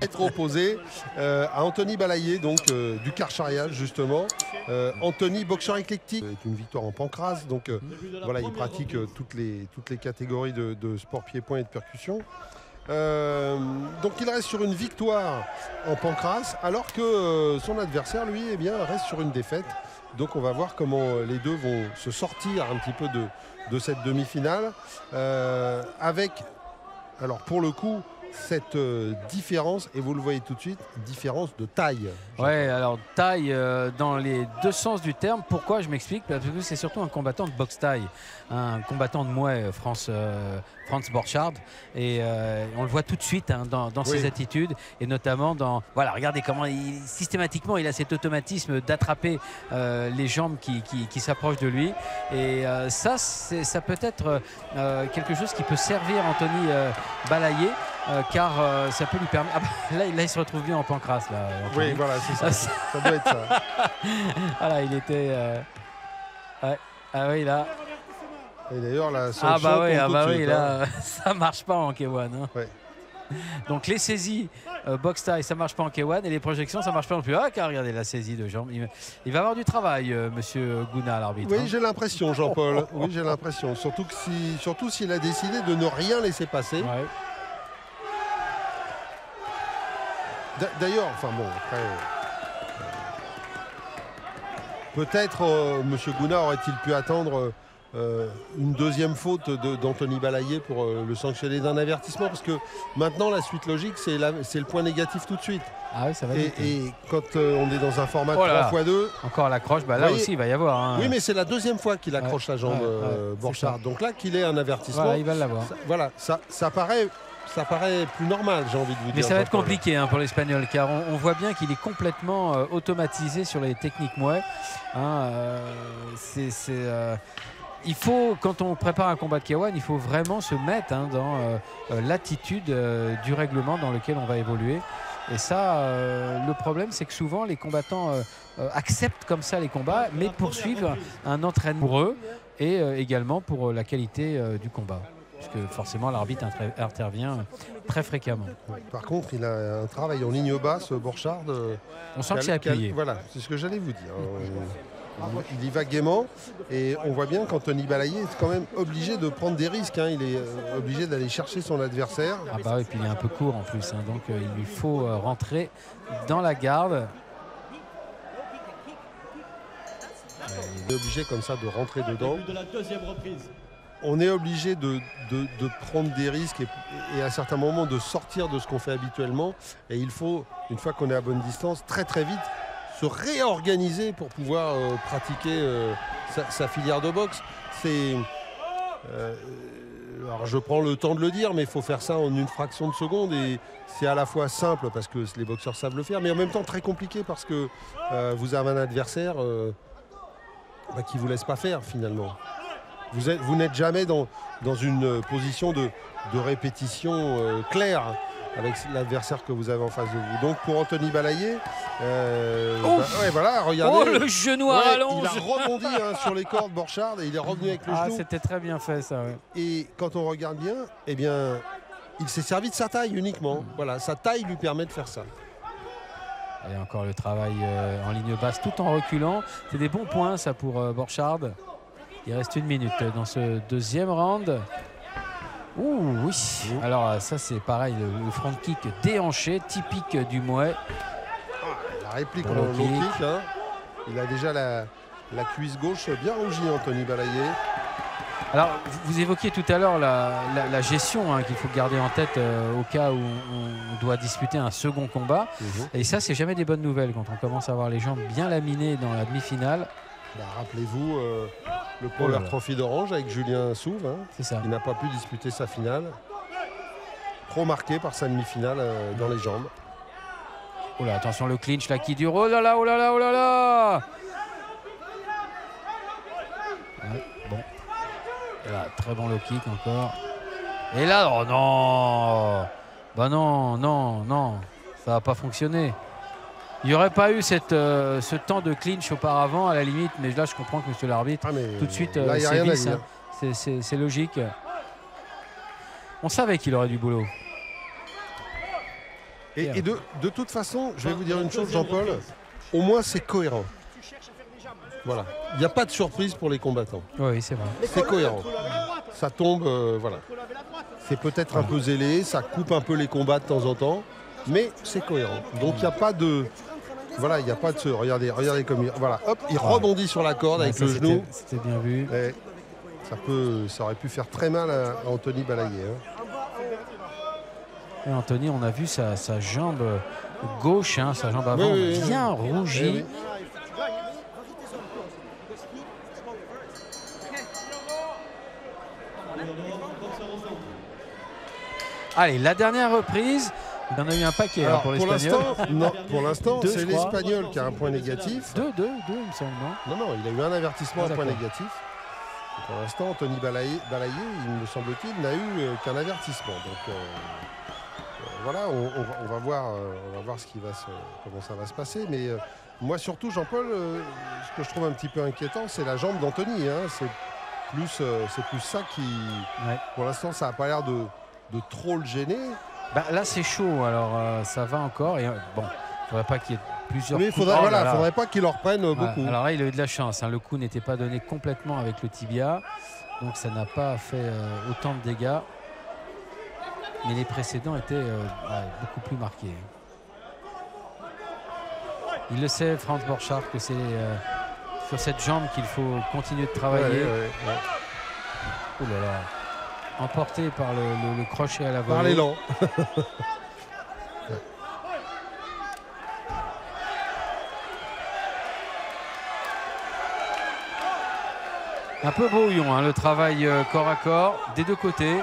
être opposé à Anthony Balayé, donc du Karcharias justement. Anthony, boxeur éclectique, c'est une victoire en pancrace, donc voilà, il pratique toutes les catégories de sport pied-point et de percussion. Donc il reste sur une victoire en pancrace, alors que son adversaire, lui, eh bien, reste sur une défaite. Donc on va voir comment les deux vont se sortir un petit peu de cette demi-finale. Avec, alors pour le coup, cette différence, et vous le voyez tout de suite, différence de taille. Ouais, alors taille dans les deux sens du terme. Pourquoi? Je m'explique. Parce que c'est surtout un combattant de boxe taille, un combattant de Muay, Franz Borchardt, et on le voit tout de suite hein, dans ses attitudes, et notamment dans, voilà, regardez comment systématiquement il a cet automatisme d'attraper les jambes qui s'approchent de lui, et ça peut être quelque chose qui peut servir Anthony Balayé. Car ça peut lui permettre. Ah bah, là, il se retrouve bien en pancrace. Là, oui, voilà, c'est ça. Ça doit être ça. Voilà, il était. Ouais. Ah oui, là. Et d'ailleurs, la sanction. Ah bah oui, là, ça marche pas en K1. Hein. Ouais. Donc les saisies box taille, ça marche pas en K1, et les projections, ça marche pas non plus. Ah, car regardez la saisie de jambes. Il va avoir du travail, monsieur Gouna, l'arbitre. Oui, hein. J'ai l'impression, Jean-Paul. Oui, j'ai l'impression. Surtout s'il a décidé de ne rien laisser passer. Ouais. D'ailleurs, enfin bon, après, peut-être Monsieur Gouna aurait-il pu attendre une deuxième faute d'Anthony Balayé pour le sanctionner d'un avertissement, parce que maintenant la suite logique c'est le point négatif tout de suite. Ah oui, ça va vite. Et quand on est dans un format de 3x2, encore l'accroche, bah là voyez, aussi il va y avoir. Hein. Oui, mais c'est la deuxième fois qu'il accroche la jambe Borchardt. Donc là qu'il ait un avertissement, voilà, il va l'avoir. Voilà, ça paraît plus normal, j'ai envie de vous dire. Mais ça va être compliqué hein, pour l'Espagnol, car on voit bien qu'il est complètement automatisé sur les techniques Muay. Hein, il faut, quand on prépare un combat de K1, il faut vraiment se mettre hein, dans l'attitude du règlement dans lequel on va évoluer. Et ça, le problème, c'est que souvent les combattants acceptent comme ça les combats, mais poursuivent un entraînement pour eux et également pour la qualité du combat. Puisque forcément l'arbitre intervient très fréquemment. Par contre, il a un travail en ligne basse, Borchardt. On sent que c'est appuyé. Voilà, c'est ce que j'allais vous dire. Il y va gaiement, et on voit bien qu'Anthony Balayé est quand même obligé de prendre des risques. Hein. Il est obligé d'aller chercher son adversaire. Ah bah oui, puis il est un peu court en plus, hein, donc il lui faut rentrer dans la garde. Il est obligé comme ça de rentrer dedans. On est obligé de prendre des risques et à certains moments de sortir de ce qu'on fait habituellement. Et il faut, une fois qu'on est à bonne distance, très très vite se réorganiser pour pouvoir pratiquer sa filière de boxe. Alors je prends le temps de le dire, mais il faut faire ça en une fraction de seconde, et c'est à la fois simple parce que les boxeurs savent le faire, mais en même temps très compliqué parce que vous avez un adversaire qui ne vous laisse pas faire finalement. Vous n'êtes jamais dans une position de répétition claire avec l'adversaire que vous avez en face de vous. Donc pour Anthony Balayé, voilà, regardez. Oh, le genou à rallonge. Il a rebondi hein, sur les cordes Borchardt, et il est revenu avec le genou. C'était très bien fait ça. Ouais. Et quand on regarde bien, eh bien, il s'est servi de sa taille uniquement. Voilà, sa taille lui permet de faire ça. Et encore le travail en ligne basse tout en reculant. C'est des bons points ça pour Borchardt. Il reste 1 minute dans ce deuxième round. Ouh, oui. Alors ça c'est pareil, le front kick déhanché, typique du Muay. La réplique en low kick. Hein. Il a déjà la cuisse gauche bien rougie, Anthony Balayé. Alors vous évoquiez tout à l'heure la gestion hein, qu'il faut garder en tête au cas où on doit disputer un second combat. Et ça c'est jamais des bonnes nouvelles quand on commence à avoir les jambes bien laminées dans la demi-finale. Rappelez-vous le Polar Trophy d'Orange avec Julien Souve. Hein, c'est ça. Il n'a pas pu disputer sa finale. Trop marqué par sa demi-finale dans les jambes. Oh là, attention le clinch là qui dure. Oh là là, oh là là, oh là là. Ouais, bon. Et là, très bon low kick encore. Et là, oh non. Bah non, non, non. Ça va pas fonctionner. Il n'y aurait pas eu ce temps de clinch auparavant à la limite, mais là je comprends que monsieur l'arbitre, tout de suite sévisse, hein. C'est logique. On savait qu'il aurait du boulot. Et de toute façon, je vais vous dire une chose, Jean-Paul, au moins c'est cohérent. Voilà. Il n'y a pas de surprise pour les combattants. Oui, c'est vrai. C'est cohérent. Ça tombe, voilà. C'est peut-être un peu zélé, ça coupe un peu les combats de temps en temps, mais c'est cohérent. Donc il n'y a pas de... Voilà, il n'y a pas de ce... Regardez comme il... Voilà, hop, il rebondit sur la corde avec le genou. C'était bien vu. Et ça aurait pu faire très mal à Anthony Balayé. Hein. Et Anthony, on a vu sa jambe gauche, hein, sa jambe avant, bien rougie. Allez, la dernière reprise, il en a eu un paquet. Alors, pour l'Espagnol. Pour l'instant, c'est l'Espagnol qui a un point négatif. Deux, il me semble, non? Non, il a eu un avertissement, un point négatif. Et pour l'instant, Anthony Balayé, il me semble-t-il, n'a eu qu'un avertissement. Donc voilà, on va voir comment ça va se passer. Mais moi, surtout, Jean-Paul, ce que je trouve un petit peu inquiétant, c'est la jambe d'Anthony. Hein. C'est plus ça qui... Ouais. Pour l'instant, ça n'a pas l'air de trop le gêner. Bah, là c'est chaud, alors ça va encore. Et bon, il ne faudrait pas qu'il y ait plusieurs coups. Mais faudrait pas qu'il en reprenne beaucoup. Alors là, il a eu de la chance. Hein. Le coup n'était pas donné complètement avec le tibia. Donc ça n'a pas fait autant de dégâts. Mais les précédents étaient beaucoup plus marqués. Il le sait, Franz Borchardt, que c'est sur cette jambe qu'il faut continuer de travailler. Oh là là. Emporté par le crochet à la volée. Par l'élan. Un peu brouillon, hein, le travail corps à corps des deux côtés.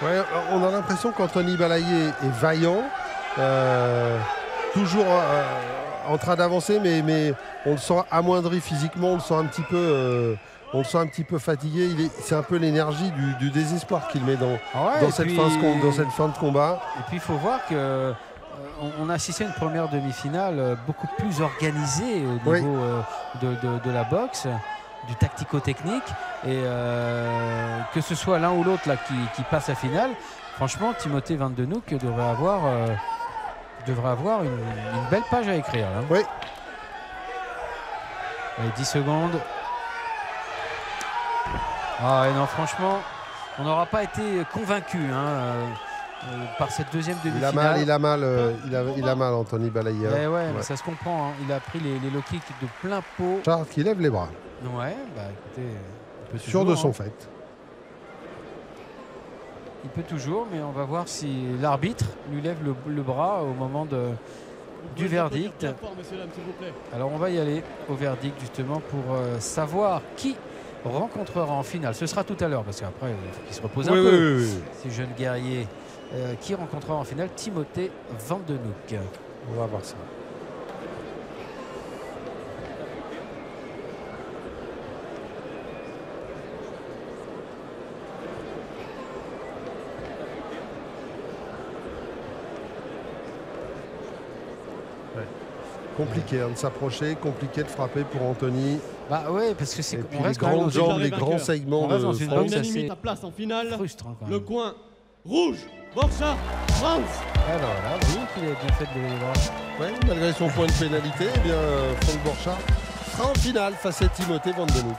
Ouais, on a l'impression qu'Anthony Balayé est vaillant, toujours en train d'avancer, mais on le sent amoindri physiquement, on le sent un petit peu fatigué. C'est un peu l'énergie du désespoir qu'il met dans cette fin de combat. Et puis il faut voir que on a assisté à une première demi-finale beaucoup plus organisée au niveau de la boxe, du tactico-technique. Et que ce soit l'un ou l'autre qui passe la finale, franchement, Timothée Van de Noek devrait avoir une belle page à écrire. Là. Oui. Allez, 10 secondes. Ah et non, franchement, on n'aura pas été convaincu par cette deuxième demi-finale. Il a mal, Anthony Balayé. Ouais, mais ça se comprend. Hein. Il a pris les low kicks de plein pot. Charles qui lève les bras. Ouais, bah écoutez, il peut sûr toujours, de son fait. Il peut toujours, mais on va voir si l'arbitre lui lève le bras au moment du verdict. Alors on va y aller au verdict justement pour savoir qui rencontrera en finale. Ce sera tout à l'heure parce qu'après il faut qu'il se repose un peu. Ces jeunes guerriers qui rencontrera en finale Timothée Van de Noek. On va voir ça. Compliqué de s'approcher, compliqué de frapper pour Anthony. Bah ouais, parce que c'est on reste les grandes jambes, les grands segments de France. Unanimité à place en finale. Frustrant quand même. Le coin rouge, Borchardt, France. Alors là, oui, qu'il a bien fait de lever les bras. Ouais, malgré son point de pénalité, eh bien Franz Borchardt sera en finale face à Timothée Van de Noek.